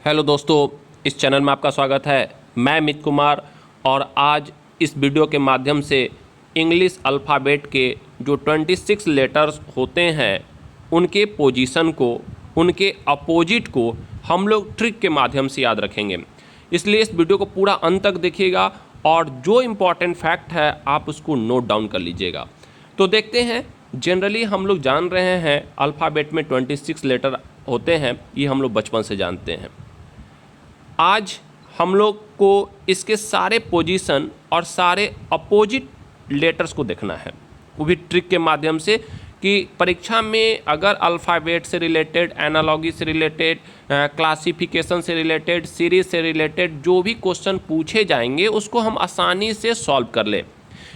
Hello दोस्तों, इस channel में आपका स्वागत है। मैं अमित कुमार और आज इस वीडियो के माध्यम से इंग्लिश अल्फ़ाबेट के जो 26 लेटर्स होते हैं उनके पोजीशन को, उनके अपोजिट को हम लोग ट्रिक के माध्यम से याद रखेंगे। इसलिए इस वीडियो को पूरा अंत तक देखिएगा और जो इम्पॉर्टेंट फैक्ट है आप उसको नोट डाउन कर लीजिएगा। तो देखते हैं, जनरली हम लोग जान रहे हैं अल्फ़ाबेट में 26 लेटर होते हैं, ये हम लोग बचपन से जानते हैं। आज हम लोग को इसके सारे पोजीशन और सारे अपोजिट लेटर्स को देखना है, वो भी ट्रिक के माध्यम से कि परीक्षा में अगर अल्फ़ाबेट से रिलेटेड, एनालॉजी से रिलेटेड, क्लासिफिकेशन से रिलेटेड, सीरीज से रिलेटेड जो भी क्वेश्चन पूछे जाएंगे उसको हम आसानी से सॉल्व कर लें।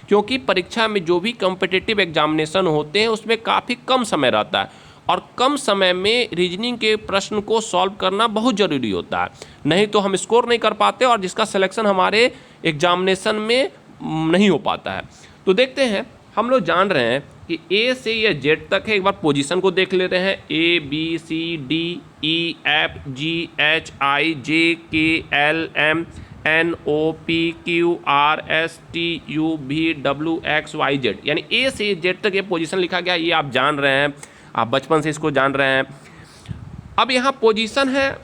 क्योंकि परीक्षा में जो भी कॉम्पिटिटिव एग्जामिनेशन होते हैं उसमें काफ़ी कम समय रहता है और कम समय में रीजनिंग के प्रश्न को सॉल्व करना बहुत ज़रूरी होता है, नहीं तो हम स्कोर नहीं कर पाते और जिसका सिलेक्शन हमारे एग्जामिनेशन में नहीं हो पाता है। तो देखते हैं, हम लोग जान रहे हैं कि ए से या जेड तक है। एक बार पोजीशन को देख लेते हैं। A B C D E F G H I J K L M N O P Q R S T U V W X Y Z, यानी ए से जेड तक ये पोजीशन लिखा गया, ये आप जान रहे हैं, आप बचपन से इसको जान रहे हैं। अब यहाँ पोजीशन है,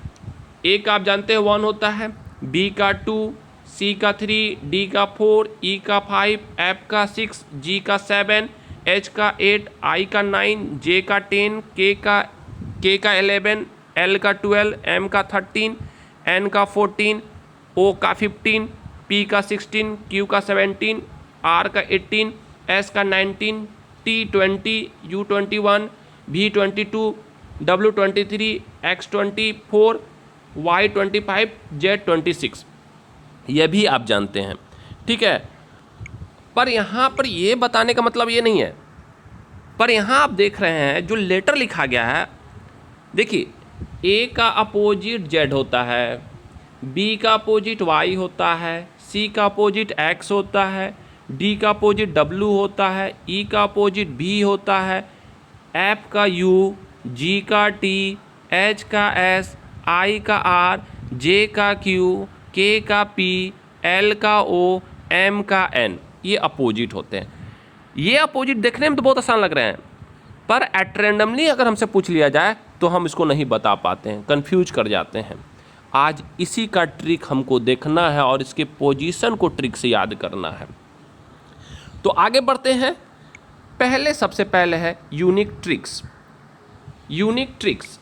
ए का आप जानते हैं 1 होता है, बी का 2, सी का 3, डी का 4, ई का 5, एफ का 6, जी का 7, एच का 8, आई का 9, जे का 10, के का 11, एल का 12, एम का 13, एन का 14, ओ का 15, पी का 16, क्यू का 17, आर का 18, एस का 19, टी 20, यू 21, भी 22, डब्ल्यू 23, एक्स 24, वाई 25, जेड 26, यह भी आप जानते हैं, ठीक है। पर यहाँ पर ये बताने का मतलब ये नहीं है, पर यहाँ आप देख रहे हैं जो लेटर लिखा गया है, देखिए ए का अपोजिट जेड होता है, बी का अपोजिट वाई होता है, सी का अपोजिट एक्स होता है, डी का अपोजिट डब्ल्यू होता है, ई का अपोजिट भी होता है, एफ का यू, जी का टी, एच का एस, आई का आर, जे का क्यू, के का पी, एल का ओ, एम का एन, ये अपोजिट होते हैं। ये अपोजिट देखने में तो बहुत आसान लग रहे हैं, पर एट रैंडमली अगर हमसे पूछ लिया जाए तो हम इसको नहीं बता पाते हैं, कंफ्यूज कर जाते हैं। आज इसी का ट्रिक हमको देखना है और इसके पोजीशन को ट्रिक से याद करना है। तो आगे बढ़ते हैं। सबसे पहले है यूनिक ट्रिक्स। यूनिक ट्रिक्स,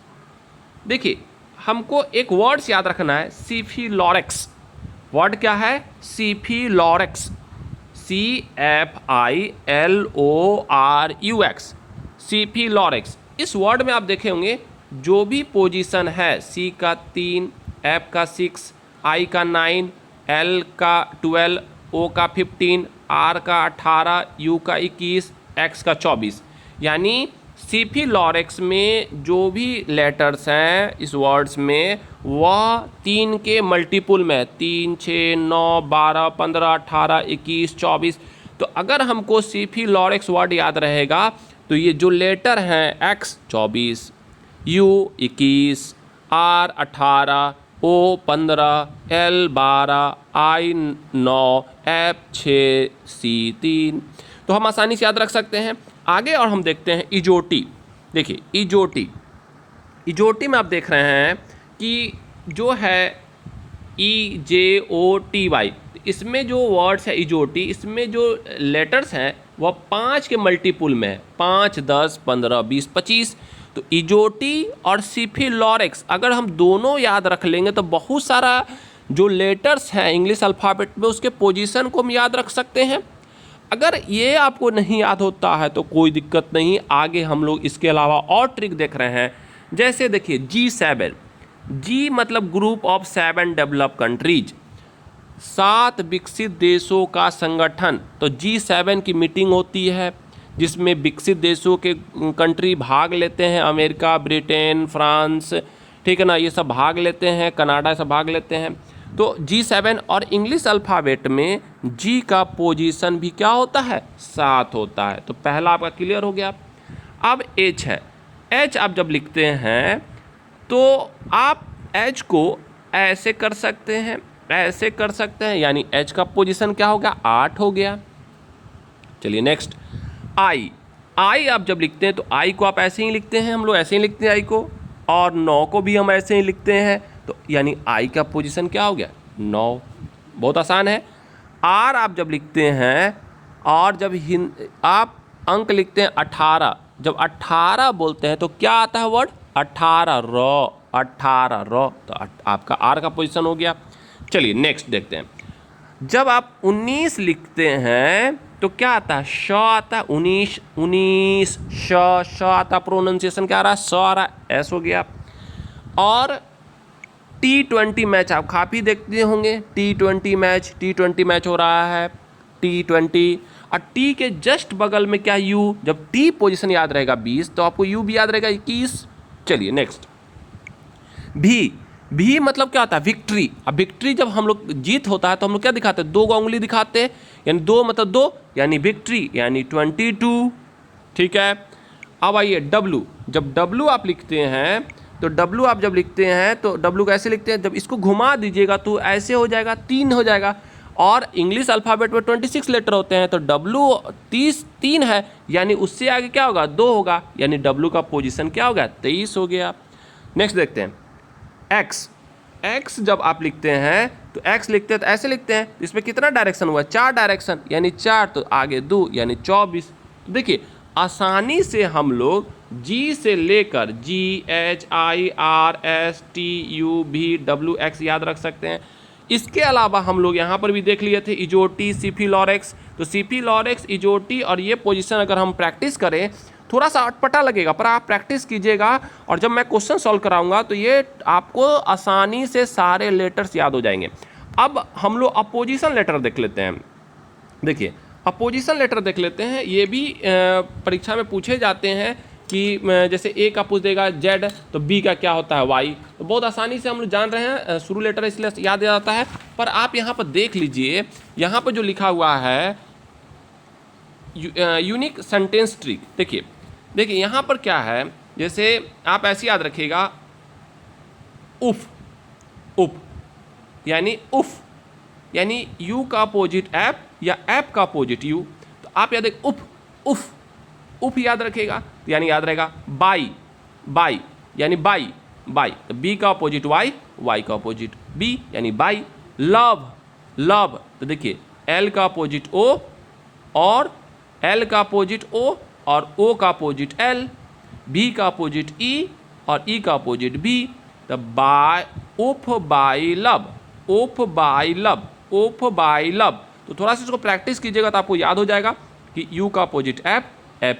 देखिए हमको एक वर्ड्स याद रखना है, सीफिलॉरेक्स। वर्ड क्या है? सीफिलॉरेक्स, CFILORUX, सीफिलॉरेक्स। इस वर्ड में आप देखे होंगे जो भी पोजीशन है, सी का 3, एफ का 6, आई का 9, एल का 12, ओ का 15, आर का 18, यू का 21, एक्स का 24, यानी सीफिलॉरेक्स में जो भी लेटर्स हैं इस वर्ड्स में वह 3 के मल्टीपुल में, 3, 6, 9, 12, 15, 18, 21, 24। तो अगर हमको सीफिलॉरेक्स वर्ड याद रहेगा तो ये जो लेटर हैं, X 24, U 21, R 18, O 15, L 12, I 9, F 6, C 3, तो हम आसानी से याद रख सकते हैं। आगे और हम देखते हैं इजोटी। देखिए इजोटी में आप देख रहे हैं कि जो है EJOTY, इसमें जो वर्ड्स है इजोटी, इसमें जो लेटर्स हैं वह 5 के मल्टीपुल में है, 5, 10, 15, 20, 25। तो इजोटी और सीफिलॉरेक्स अगर हम दोनों याद रख लेंगे तो बहुत सारा जो लेटर्स हैं इंग्लिश अल्फ़ाबेट में उसके पोजीशन को हम याद रख सकते हैं। अगर ये आपको नहीं याद होता है तो कोई दिक्कत नहीं, आगे हम लोग इसके अलावा और ट्रिक देख रहे हैं। जैसे देखिए G7, जी मतलब ग्रुप ऑफ 7 डेवलप कंट्रीज, 7 विकसित देशों का संगठन। तो G7 की मीटिंग होती है जिसमें विकसित देशों के कंट्री भाग लेते हैं, अमेरिका, ब्रिटेन, फ्रांस, ठीक है ना, ये सब भाग लेते हैं, कनाडा सब भाग लेते हैं। तो G7 और इंग्लिश अल्फ़ाबेट में जी का पोजीशन भी क्या होता है? 7 होता है। तो पहला आपका क्लियर हो गया। अब H है, H आप जब लिखते हैं तो आप H को ऐसे कर सकते हैं, ऐसे कर सकते हैं, यानी H का पोजीशन क्या हो गया, 8 हो गया। चलिए नेक्स्ट, आई। आई आप जब लिखते हैं तो आई को आप ऐसे ही लिखते हैं, हम लोग ऐसे ही लिखते हैं आई को, और 9 को भी हम ऐसे ही लिखते हैं, तो यानी आई का पोजीशन क्या हो गया, 9। बहुत आसान है। आर आप जब लिखते हैं, और जब आप अंक लिखते हैं 18, जब 18 बोलते हैं तो क्या आता है वर्ड, 18 रॉ, 18 रॉ, तो आपका आर का पोजीशन हो गया। चलिए नेक्स्ट देखते हैं, जब आप 19 लिखते हैं तो क्या आता है, श आता है, 19, 19 श आता, प्रोनाउंसिएशन क्या आ रहा है, स आ रहा है, एस हो गया। और T20 मैच आप काफ़ी देखते होंगे, T20 मैच हो रहा है, T20, और टी के जस्ट बगल में क्या, यू। जब टी पोजीशन याद रहेगा 20 तो आपको यू भी याद रहेगा 21। चलिए नेक्स्ट, भी मतलब क्या होता है, विक्ट्री। अब विक्ट्री जब हम लोग जीत होता है तो हम लोग क्या दिखाते हैं, 2 उंगली दिखाते हैं, यानी 2 मतलब 2, यानी विक्ट्री, यानी 22। ठीक है। अब आइए डब्लू, जब डब्लू आप लिखते हैं तो डब्लू आप जब लिखते हैं तो डब्लू कैसे लिखते हैं, जब इसको घुमा दीजिएगा तो ऐसे हो जाएगा, 3 हो जाएगा। और इंग्लिश अल्फ़ाबेट में 26 लेटर होते हैं, तो डब्लू 3 है, यानी उससे आगे क्या होगा, 2 होगा, यानी डब्लू का पोजीशन क्या होगा, 23 हो गया। नेक्स्ट देखते हैं, एक्स जब आप लिखते हैं तो एक्स लिखते हैं तो ऐसे लिखते हैं, इसमें कितना डायरेक्शन हुआ, 4 डायरेक्शन, यानी 4, तो आगे 2, यानी 24। तो देखिए आसानी से हम लोग जी से लेकर GHIRSTUVWX याद रख सकते हैं। इसके अलावा हम लोग यहाँ पर भी देख लिए थे इजोटी, सिफिलोरेक्स, तो सिफिलोरेक्स, इजोटी और ये पोजीशन अगर हम प्रैक्टिस करें, थोड़ा सा अटपटा लगेगा, पर आप प्रैक्टिस कीजिएगा और जब मैं क्वेश्चन सॉल्व कराऊंगा तो ये आपको आसानी से सारे लेटर्स याद हो जाएंगे। अब हम लोग अपोजिशन लेटर देख लेते हैं। देखिए अपोजिशन लेटर देख लेते हैं, ये भी परीक्षा में पूछे जाते हैं कि जैसे ए का पूछ देगा जेड, तो बी का क्या होता है वाई, तो बहुत आसानी से हम लोग जान रहे हैं, शुरू लेटर इसलिए याद आता है। पर आप यहाँ पर देख लीजिए, यहाँ पर जो लिखा हुआ है यूनिक सेंटेंस ट्रिक, देखिए यहाँ पर क्या है, जैसे आप ऐसे याद रखिएगा, उफ, यानी उफ, यानी यू का अपोजिट ऐप या ऐप का अपोजिट यू, तो आप याद रखें उफ याद रखेगा, यानी याद रहेगा बाई, यानी बाई, तो बी का अपोजिट वाई का अपोजिट बी, यानी बाई। लव, तो देखिए एल का अपोजिट ओ, और एल का अपोजिट ओ, और ओ का अपोजिट एल, बी का अपोजिट ई, और ई का अपोजिट बी, तो उफ बाई लव। तो थोड़ा सा इसको प्रैक्टिस कीजिएगा तो आपको याद हो जाएगा कि यू का अपोजिट ऐप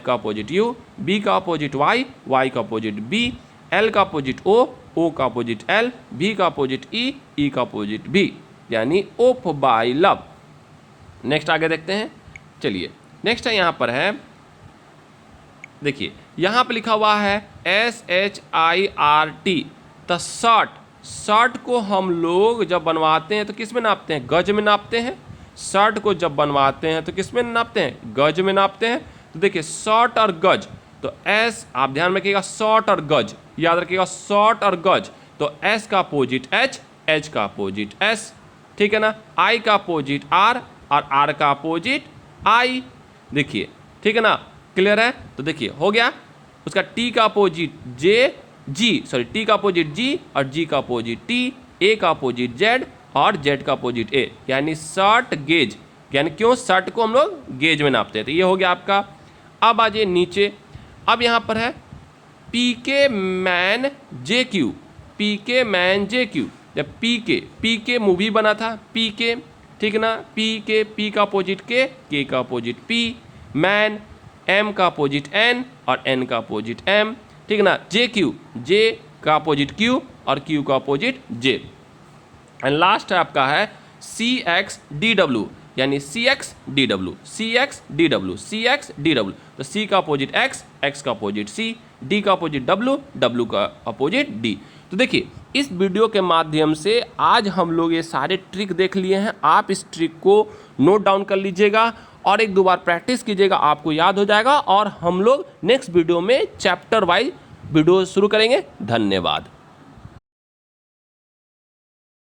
का अपोजिट यू, बी का अपोजिट वाई का अपोजिट बी, एल का अपोजिट ओ का अपोजिट एल, बी का अपोजिट ई का अपोजिट बी, यानी उफ बाई लव। नेक्स्ट आगे देखते हैं। चलिए नेक्स्ट है, यहाँ पर है, देखिए यहाँ पे लिखा हुआ है SHIRT, द शर्ट को हम लोग जब बनवाते हैं तो किस में नापते हैं, गज में नापते हैं। शर्ट को जब बनवाते हैं तो किस में नापते हैं, गज में नापते हैं। तो देखिए शॉर्ट और गज, तो एस आप ध्यान रखिएगा, शॉर्ट और गज याद रखिएगा, शॉर्ट और गज, तो एस का अपोजिट एच का अपोजिट एस, ठीक है ना, आई का अपोजिट आर, और आर का अपोजिट आई। देखिए ठीक है ना, क्लियर है। तो देखिए हो गया, उसका टी का अपोजिट टी का अपोजिट जी, और जी का अपोजिट टी, ए का अपोजिट जेड, और जेड का अपोजिट ए, यानी शर्ट गेज, यानी क्यों शर्ट को हम लोग गेज में नापते हैं। तो ये हो गया आपका। अब आ जाइए नीचे, अब यहाँ पर है पीके मैन जे क्यू, जब पीके मूवी बना था, पीके, ठीक है ना, पी का अपोजिट के का अपोजिट पी, मैन एम का अपोजिट एन, और एन का अपोजिट एम, ठीक है ना, जे का अपोजिट क्यू, और क्यू का अपोजिट जे। एंड लास्ट है आपका है CXDW, यानी CXDW, तो C का अपोजिट X का अपोजिट C, D का अपोजिट W का अपोजिट D। तो देखिए इस वीडियो के माध्यम से आज हम लोग ये सारे ट्रिक देख लिए हैं। आप इस ट्रिक को नोट डाउन कर लीजिएगा और 1-2 बार प्रैक्टिस कीजिएगा, आपको याद हो जाएगा। और हम लोग नेक्स्ट वीडियो में चैप्टर वाइज वीडियो शुरू करेंगे। धन्यवाद।